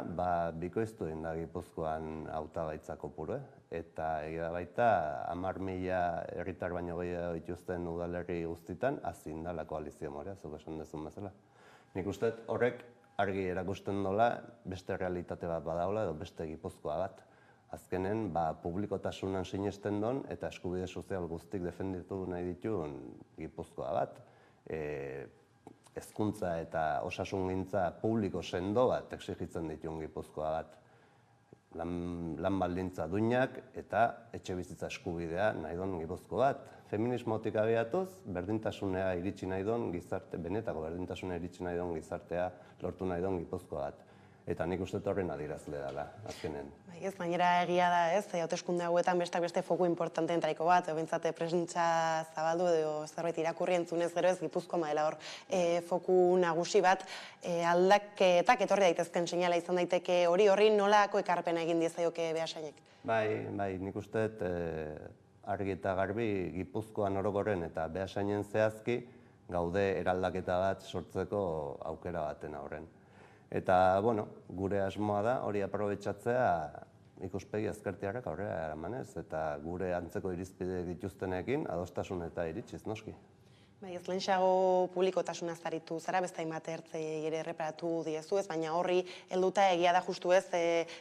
bikoiztu egin da Gipuzkoan hautagaitza kopuru, eta egia da baita 10.000 herritar baino gehiago dituzten udalerri guztitan hazin da la koalizio morea, zuk esan dezun bezala. Nik uste horrek argi erakusten dola beste realitate bat badaula edo beste Gipuzkoa bat. Azkenen, publikotasunan sinesten don eta eskubide sozial guztik defenditu nahi dituen Gipuzkoa bat. Hezkuntza eta osasungintza publiko sendo bat exigitzen dituen Gipuzkoa bat. Lan baldintza duinak eta etxe bizitza eskubidea nahi don Gipuzkoa bat. Feminismotik abiatuz, berdintasunea iritsi nahi don gizarte, benetako berdintasunea iritsi nahi don gizartea lortu nahi don Gipuzkoa bat. Eta nik uste horren adierazle dela, azkenen. Ez, gainera egia da ez, hauteskunde hauetan beste foku importanteen traiko bat, bintzate presentza zabaldu edo zerbait irakurri entzunez gero ez Gipuzkoa maela hor foku nagusi bat, aldaketak etorri daitezken seinala izan daiteke horri nolako ekarpena egin diezaioke Beasainek? Bai, nik uste argi eta garbi Gipuzkoan orokorren eta Beasainen zehazki gaude eraldaketa bat sortzeko aukera baten aurren. Eta, bueno, gure asmoa da hori aprobetxatzea ikuspegi ezkertiarrak aurrera eramanez eta gure antzeko irizpide dituztenekin adostasun eta iritsiz, noski. Bai, ez lehenxago publikotasuna zaritu zara, beste hainbat ertzei ere erreparatu diezu ez, baina horri helduta egia da justu ez,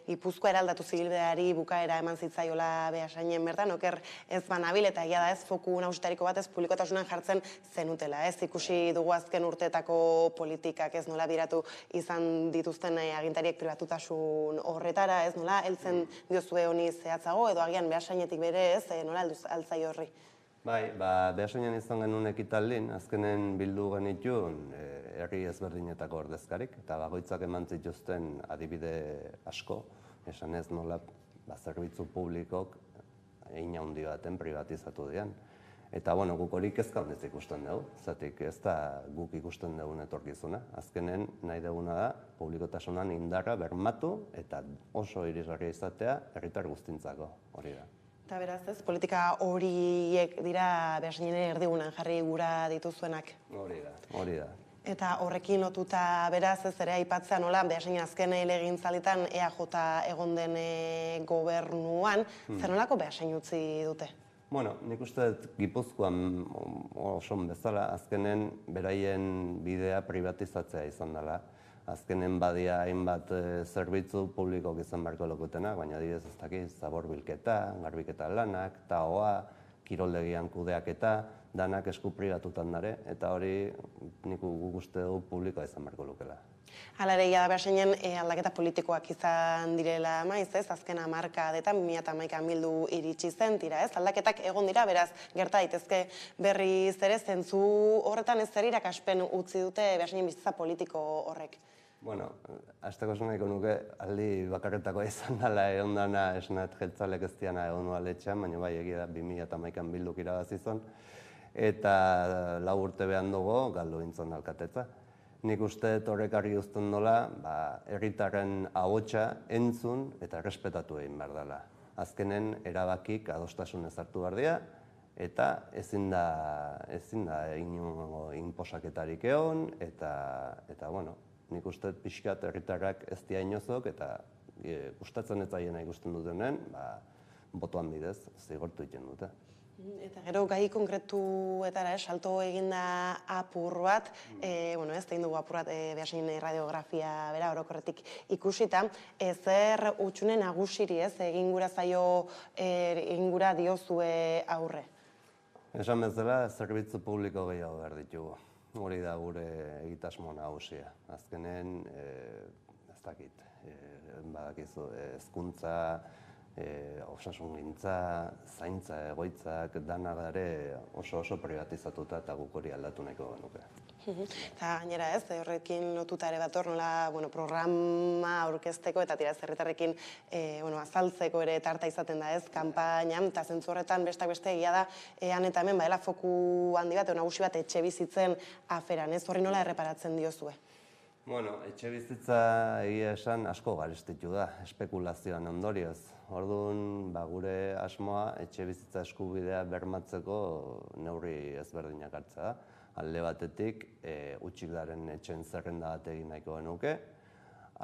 Gipuzkoa eraldatu zibilbideari bukaera eman zitzaiola Beasainen bertan, oker ez banabil eta egia da ez foku nagusitariko bat ez publikotasunan jartzen zenutela, ez ikusi dugu azken urteetako politikak ez nola biratu izan dituzten agintariek pribatutasun horretara, ez nola heltzen diozue honi zehatzago edo agian Beasainetik bere ez, nola altzai horri? Bai, Beasainen izan genuen ekitaldin, azkenen bildu genituen herri ezberdinetako ordezkarik, eta bakoitzak eman zituzten adibide asko, esan ez nola zerbitzu publikok hein handi baten privatizatu dian. Eta, guk hori kezka honez ikusten dugu, zatik ez da guk ikusten dugun etorkizuna. Azkenen nahi duguna da, publikotasunan indarra bermatu eta oso irisgarria izatea herritar guztintzako hori da. Eta beraz ez, politika horiek dira Beasainen erdigunan jarri gura dituzuenak. Hori da. Eta horrekin lotuta beraz ez ere aipatzea nola Beasainen azken legegintzalditan EAJ egon den gobernuan, zer nolako Beasain utzi dute? Nik uste dut Gipuzkoan oso bezala azkenen beraien bidea privatizatzea izan dela. Azkenen badia hainbat zerbitzu publikok izan beharko lokutenak, baina adibidez ez dakiz, zabor bilketa, garbiketa lanak, taoa, kiroldegian kudeaketa, danak esku pribatutan dare, eta hori nik guk uste dugu publikoa izan beharko lukela. Hala ere, da Beasainen aldaketa politikoak izan direla maiz, ez? Azken hamarkadetan 2011 bildu iritsi zen, tira, ez? Aldaketak egon dira, beraz, gerta daitezke berriz ere, zentzu horretan ez zer irakaspen utzi dute Beasainen bizitza politiko horrek. Hasteko esan nahiko nuke, aldi bakarretako izan dela egon dana esnat jeltzalek ez diana egon nuela etxean, baina bai egia da 2011 bilduk irabazizon, eta 4 urte behan dugu galdu intzon alkatetza. Nik uste horrek argi uzten dola, herritarren ahotsa entzun eta errespetatu egin behar dela. Azkenen erabakik adostasunez hartu behar dira, eta ezin da inongo inposaketarik egon, eta nik uste pixkat herritarrak ez dira inozok, eta gustatzen ez zaiena ikusten dutenen, botoan bidez zigortu egiten dute. Eta gero gai konkretuetara salto eginda apur bat, ez egin dugu apur bat Beasainen radiografia bera orokorretik ikusita, zer utxune nagusiri egin gura diozue aurre? Esan bezala, zerbitzu publiko gehiago behar ditugu. Hori da gure egitasmo nagusia. Azkenen, ez dakit, badakizu, hezkuntza, osasungintza, zaintza, egoitzak, danak dare oso privatizatuta eta guk hori aldatu nahiko genuke. Eta gainera ez, horrekin lotuta ere bator nola programa aurkezteko eta tiraz herritarrekin azaltzeko ere tarta izaten da ez, kanpaina, eta zentzu horretan besteak beste egia da, han eta hemen badela foku handi bat, nagusi bat etxe bizitzen aferan, ez horri nola erreparatzen diozue? Etxe bizitza egia esan asko garestitu da, espekulazioan ondorioz. Orduan, gure asmoa etxe bizitza eskubidea bermatzeko neurri ezberdinak hartzea da. Alde batetik, utxik daren etxen zerrenda bat egin nahiko genuke,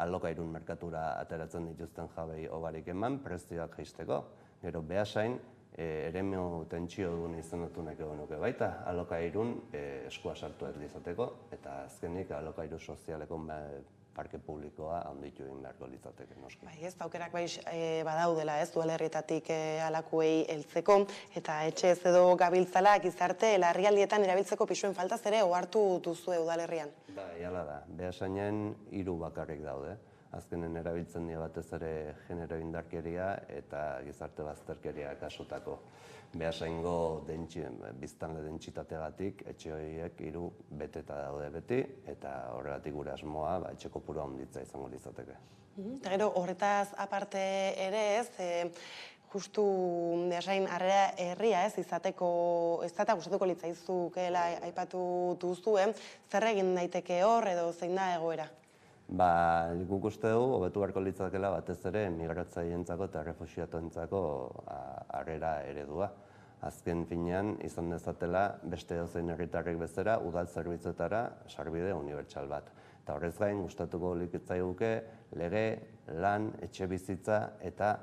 alokairun merkatura ateratzen dituzten jabei hobarik eman, prezioak jaisteko. Gero Beasain, eremu tentsio duen izendatu nahiko genuke baita, alokairun eskua sartu ez izateko, eta azkenik alokairu sozialeko parke publikoa handitu egin beharko litzateke, noski. Ez, aukerak badaudela, ez, udalerrietatik alakuei heltzeko, eta etxe ez edo gabiltzala gizarte larrialdietan erabiltzeko pisuen faltaz ere ohartu duzue udalerrian. Hala da, Beasainen 3 bakarrik daude. Azkenen erabiltzen dira batez ere genero indarkeria eta gizarte bazterkeria kasutako. Beasaingo biztanle dentsitateagatik etxe horiek 3 beteta daude beti, eta horregatik gure asmoa etxe kopurua handitza izango litzateke. Eta gero horretaz aparte ere ez, justu Beasain harrera herria ez izateko, ez eta gustatuko litzaizukela aipatu duzue, zer egin daiteke hor edo zein da egoera? Guk uste dugu, hobetu beharko litzakela batez ere migratzaileentzako eta refuxiatuentzako harrera eredua. Azken finean, izan dezatela beste edozein herritarrek bezala udal zerbitzuetara sarbide unibertsal bat. Eta horrez gain, gustatuko litzaiguke lege, lan, etxe bizitza eta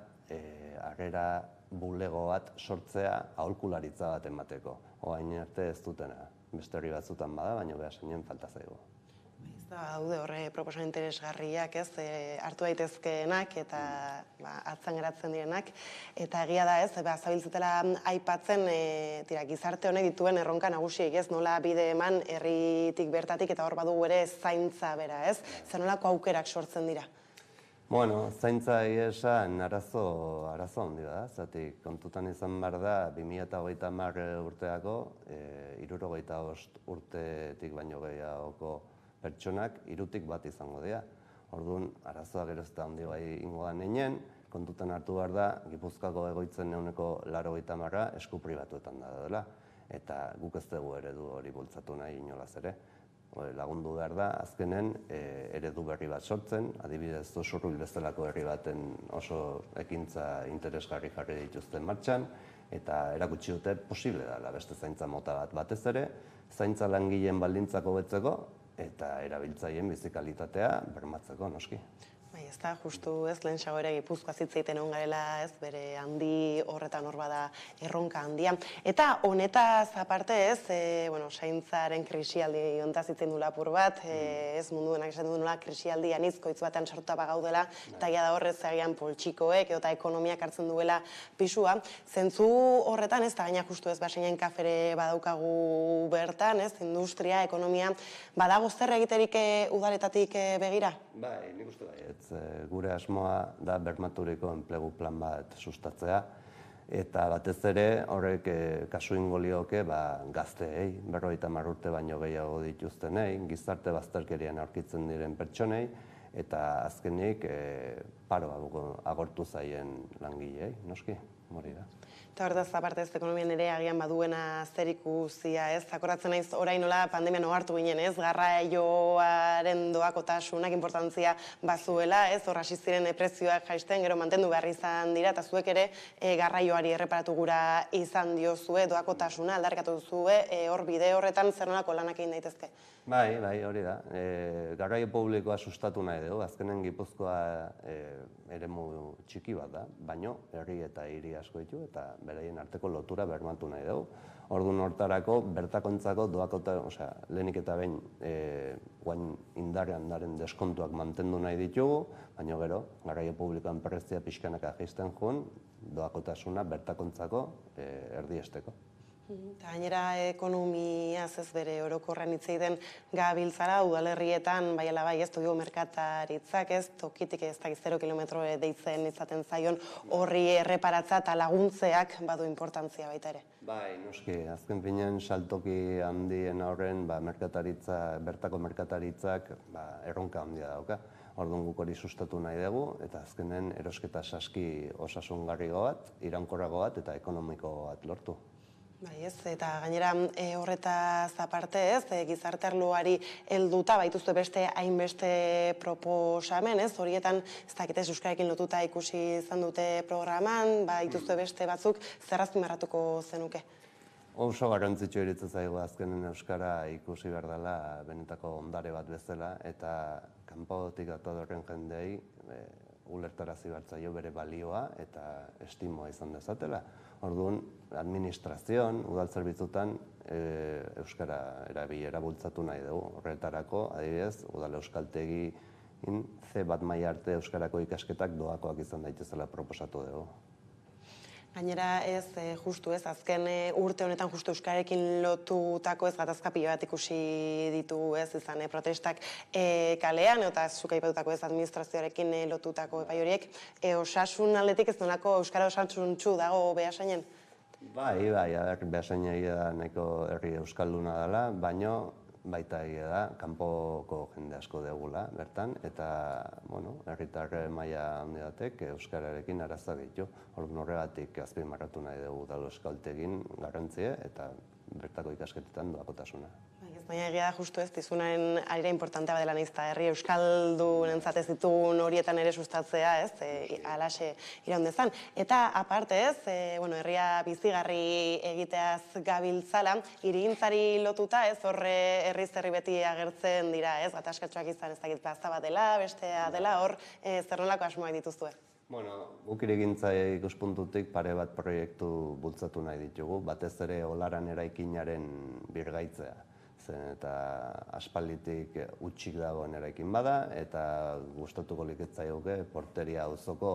harrera bulego bat sortzea aholkularitza bat emateko. Orain arte ez dutena. Beste herri batzutan bada, baina Beasainen falta zaigu. Ez da, daude horre proposan interesgarriak, ez, hartu daitezkeenak eta atzan geratzen direnak. Eta egia da, ez, zabiltzutela aipatzen gizarte honek dituen erronka nagusiek, ez, nola bide eman herritik bertatik eta hor badugu ere zaintza bera, ez? Zer nolako aukerak sortzen dira? Bueno, zaintza egia esan arazo handi da, zatik kontutan izan behar da 2030 urteako, 75 urtetik baino gehiagoko pertsonak 3tik bat izango dira. Orduan, arazoa gero ez da handi bai ingo da neinen, kontutan hartu behar da, Gipuzkoako egoitzen 80% esku pribatuetan da dela, eta guk ez dugu eredu hori bultzatu nahi inolaz ere. Lagundu behar da, azkenen eredu berri bat sortzen, adibidez Usurbil bezalako herri baten oso ekintza interesgarri jarri dituzten martxan, eta erakutsi dute posible dela beste zaintza mota bat batez ere, zaintza langileen baldintzak hobetzeko eta erabiltzaileen bizikalitatea bermatzeko noski. Bai, ez da, justu ez, lehen xago ere Gipuzkoa zitzeiten egon garela, ez, bere handi horretan hor bada erronka handia. Eta honetaz aparte ez, zaintzaren krisialdi hontaz zitzen du lapur bat, ez munduenak esan duela krisialdi anizkoitz batean sartuta bagaudela, eta da horrez agian poltsikoek eta ekonomiak hartzen duela pisua. Zentzu horretan ez, eta gaina justu ez, baseinen kafere badaukagu bertan, ez, industria, ekonomia, badago zer egiterik udaletatik begira? Bai, nik uste bai, gure asmoa da bermaturiko enplegu plan bat sustatzea, eta batez ere horrek kasu ingo lioke gazteei, 50 urte baino gehiago dituztenei, gizarte bazterkerian aurkitzen diren pertsonei, eta azkenik paroa agortu zaien langileei, noski, hori da. Eta horretaz aparte ez ekonomian ere agian baduena zer ikusia, ez? Akordatzen naiz orain nola pandemian ohartu ginen, ez? Garraioaren doakotasunak inportantzia bazuela, ez? Hor hasi ziren prezioak jaisten, gero mantendu behar izan dira, eta zuek ere garraioari erreparatu gura izan diozue, doakotasuna aldarrikatu duzue, hor bide horretan zer nolako lanak egin daitezke? Bai, hori da. Garraio publikoa sustatu nahi dugu, azkenen Gipuzkoa eremu txiki bat da, baino herri eta hiri asko ditu eta beraien arteko lotura bermatu nahi dugu. Orduan hortarako bertakontzako lehenik eta behin guain indarrean daren deskontuak mantendu nahi ditugu, baina gero, garraio publikoan prezioa pixkanaka jaisten joan, doakotasuna bertakontzako erdiesteko. Eta gainera ekonomiaz ez bere orokorren hitz egiten gabiltzara, udalerrietan, bai ala bai ez dugu merkataritzak ez, tokitik ez dakiz 0 kilometro deitzen izaten zaion horri erreparatza eta laguntzeak badu importantzia baita ere. Bai, noski, azken finean saltoki handien horren bertako merkataritzak erronka handia dauka. Orduan guk hori sustatu nahi dugu, eta azkenen erosketa saski osasungarriago bat, iraunkorrago bat eta ekonomiko bat lortu. Bai ez, eta gainera horretaz aparte ez, gizarte arloari helduta baituzte beste hainbeste proposamen, ez, horietan ez dakitez euskararekin lotuta ikusi izan dute programan, baituzte beste batzuk, zer azpimarratuko zenuke? Oso garrantzitsu iruditzen zaigu azkenen euskara ikusi behar dela benetako ondare bat bezala, eta kanpotik datorren jendeei ulertarazi behar zaio bere balioa eta estimoa izan dezatela. Orduan, administrazioan, udal zerbitzutan euskara erabilera bultzatu nahi dugu. Horretarako, adibidez, udal euskaltegin C1 maila arte euskarako ikasketak doakoak izan daitezela proposatu dugu. Gainera ez, justu ez, azken urte honetan justu euskararekin lotutako ez gatazka pilo bat ikusi ditu ez, izan protestak kalean, eta zuk aipatutako ez administrazioarekin lotutako epai horiek, osasun aldetik ez nolako euskara osasuntsu dago Beasainen? Bai, Beasaina da nahiko herri euskalduna dela, baino baita egia da, kanpoko jende asko degula bertan, eta herritar maila handi batek euskararekin arazoak ditu. Orduan horregatik azpimarratu nahi dugu udal euskaltegin garrantzia eta bertako ikasketetan doakotasuna. Baina egia da justu ez, dizunaren arira importantea badela nahiz eta herri euskaldunen ez ditugun horietan ere sustatzea, ez, alaxe iraun dezan. Eta aparte ez, herria bizigarri egiteaz gabiltzala, hirigintzari lotuta ez, horre herriz herri beti agertzen dira, ez, gatazkatxoak izan ez dakit plaza bat dela, bestea dela, hor zer nolako asmoak dituzue? Guk hirigintza ikuspuntutik pare bat proiektu bultzatu nahi ditugu, batez ere olaran eraikinaren birgaitzea. Eta aspalditik utxik dagoen eraikin bada, eta gustatuko liketzaioke porteria auzoko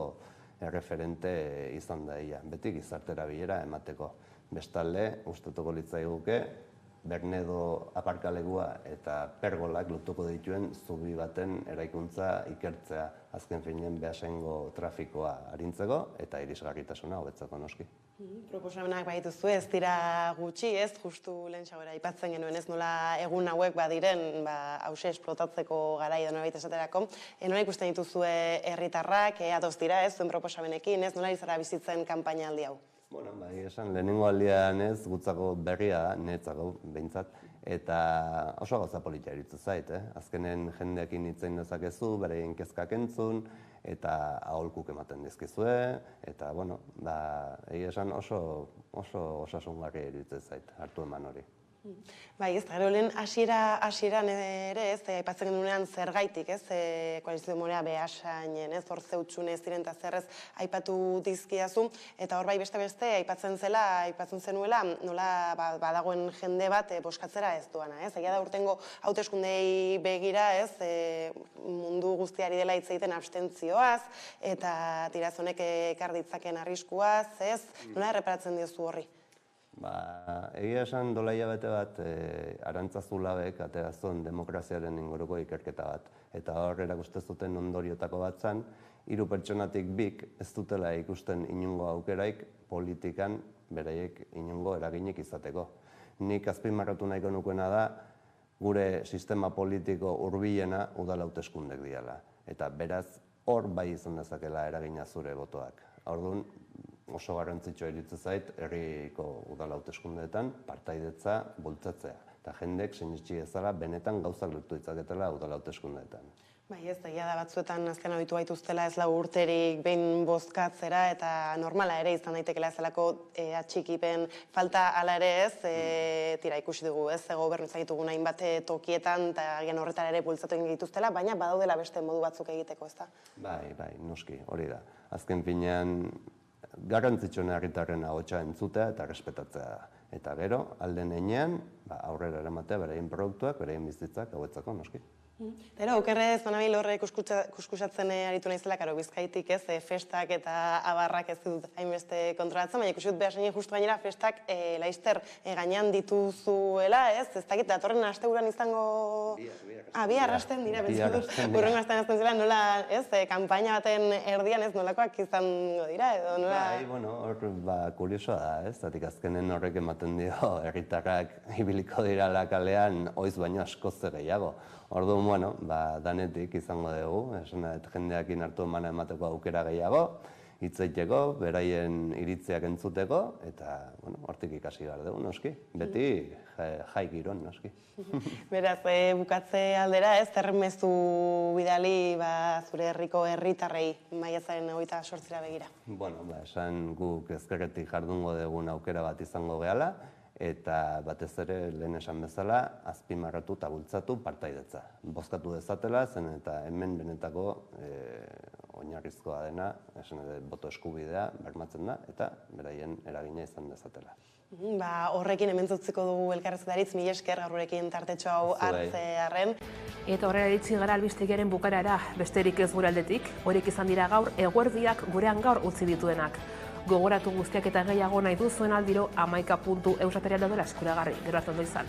erreferente izan daia, beti gizarte erabilera emateko. Bestalde, gustatuko litzaiguke Bernedo aparkalegua eta pergolak lotuko dituen zubi baten eraikuntza ikertzea, azken finean Beasaingo trafikoa arintzeko eta irisgarritasuna hobetzeko noski. Proposamenak badituzu, ez dira gutxi, ez, justu lehen xagora aipatzen genuen, ez nola egun hauek badiren, hause esplotatzeko garai edo nolabait esaterako, nola ikusten dituzue herritarrak, ados dira, ez, zuen proposamenekin, ez, nola izara bizitzen kanpaina aldi hau? Bueno, bai, esan, lehenengo aldian ez, gutzako berria, netzako, behintzat, eta oso gauza politia iritzu zait, azkenen jendeekin hitzein dezakezu, bereien kezkak entzun, eta aholkuk ematen dizkizue, eta, bueno, egia esan oso osasungarria iritzu zait, hartu eman hori. Bai, ez, gero lehen hasieran ere, ez, aipatzen genuenean zergaitik, ez, koalizio morea Beasainen, ez, hor zeutxune ez diren eta zerrez aipatu dizkiazu, eta hor bai beste aipatzen zenuela, nola badagoen jende bat boskatzera ez duana, ez, egia da urtengo hauteskundei begira, ez, mundu guztiari dela hitz egiten abstentzioaz, eta tirazonek ekar ditzaken arriskuaz, ez, nola erreparatzen diozu horri? Egia esan dola hilabete bat Arantzazulabek aterazun demokraziaren inguruko ikerketa bat. Eta hor erakusten zuten ondoriotako bat zan, 3 pertsonatik 2 ez dutela ikusten inongo aukeraik politikan beraiek inongo eraginik izateko. Nik azpimarratu nahiko nukeena da, gure sistema politiko hurbilena udal hauteskundek diala. Eta beraz, hor bai izan dezakela eragina zure botoak. Orduan, oso garrantzitsua iritzu zait, herriko udal hauteskundeetan partaidetza bultzatzea. Eta jendek sinitsi ezala benetan gauzak lortu ditzaketela udal hauteskundeetan. Bai, ez, egia da batzuetan azken abitu gaituztela ez 4 urterik behin bozkatzera eta normala ere izan daitekela zelako atxikipen falta ala ere ez, tira ikusi dugu ez, gobernu zaitugun hainbat tokietan eta gen horretara ere bultzatu egin dituztela, baina badaudela beste modu batzuk egiteko, ez da? Bai, noski, hori da. Azken finean, garrantzitsuena herritarren ahotsa entzutea eta respetatzea da. Eta gero, alden heinean, aurrera eramatea beraien produktuak, beraien bizitzak hauetzako noski. Eta okerrez, banabil horre kuskusatzen aritu naizela, karo, Bizkaitik ez, festak eta abarrak ez dut hainbeste kontrolatzen, baina ikusi dut Beasainen justu gainera festak laizter gainean dituzuela, ez dakit, datorren asteburuan izango... Bihar hasten dira, bezala dut, urrengo hasten hasten zela, nola, ez, kanpaina baten erdian ez nolakoak izango dira, edo nola... Bai, bueno, hor, kuriosoa da, ez, zatik azkenen horrek ematen dio, herritarrak ibiliko dirala kalean, oiz baino askoz gehiago. Orduan, bueno, danetik izango dugu, jendeakin hartu emana emateko aukera gehiago, hitz egiteko, beraien iritziak entzuteko, eta, bueno, hortik ikasi behar dugu, noski. Beti jai giron, noski. Beraz, bukatze aldera, ez, zer mezu bidali zure herriko herritarrei maiatzaren 28 begira? Bueno, esan guk ezkerretik jardungo dugun aukera bat izango gehala, eta batez ere lehen esan bezala azpimarratu eta bultzatu partaidetza. Bozkatu dezatela, zen eta hemen benetako oinarrizkoa dena, boto eskubidea bermatzen da, eta beraien eragina izan dezatela. Horrekin hemen zutziko dugu elkarrezketaritz, mila esker gaurrekin tartetxo hau hartzearren. Eta horrela iritsi gara albistegiaren bukarara, besterik ez gure aldetik, horiek izan dira gaur eguerdiak gurean gaur utzi dituenak. Gogoratu guztiak eta gehiago nahi duzuen aldiro amaika.eusatarian daudela eskuragarri. Gero arte ondo izan.